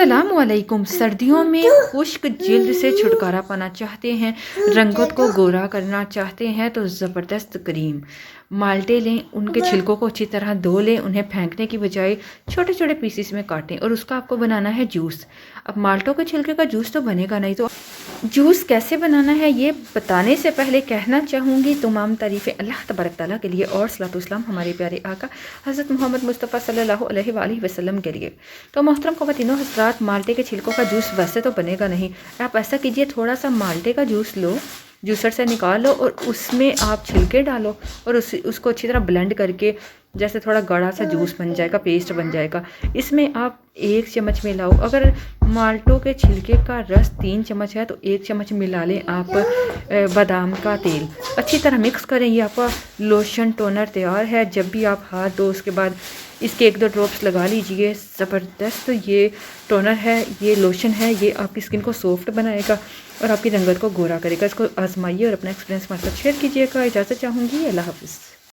अस्सलामुअलैकुम। सर्दियों में खुश्क जिल्द से छुटकारा पाना चाहते हैं, रंगत को गोरा करना चाहते हैं तो ज़बरदस्त क्रीम माल्टे लें। उनके छिलकों को अच्छी तरह धो लें, उन्हें फेंकने की बजाय छोटे छोटे पीसीस में काटें और उसका आपको बनाना है जूस। अब माल्टों के छिलके का जूस तो बनेगा नहीं, तो जूस कैसे बनाना है ये बताने से पहले कहना चाहूँगी तमाम तारीफ़ें अल्लाह तबारक ताला के लिए और सलातुस्सलाम हमारे प्यारे आका हज़रत मोहम्मद मुस्तफ़ा सल्लल्लाहु अलैहि वसल्लम के लिए। तो मोहतरम ख़वातीनो हज़रात, माल्टे के छिलकों का जूस वैसे तो बनेगा नहीं। आप ऐसा कीजिए, थोड़ा सा माल्टे का जूस लो, जूसर से निकाल लो और उसमें आप छिलके डालो और उसको अच्छी तरह ब्लेंड करके जैसे थोड़ा गाढ़ा सा जूस बन जाएगा, पेस्ट बन जाएगा। इसमें आप 1 चम्मच मिलाओ। अगर माल्टों के छिलके का रस 3 चम्मच है तो 1 चम्मच मिला लें आप बादाम का तेल। अच्छी तरह मिक्स करें। ये आपका लोशन टोनर तैयार है। जब भी आप हाथ धो उसके बाद इसके 1-2 ड्रॉप्स लगा लीजिए। ज़बरदस्त ये टोनर है, ये लोशन है, ये आपकी स्किन को सॉफ्ट बनाएगा और आपकी रंगत को गोरा करेगा। इसको आजमाइए और अपना एक्सपीरियंस हमारे साथ शेयर कीजिएगा। इजाज़त चाहूँगी। अल्लाह हाफ़िज़।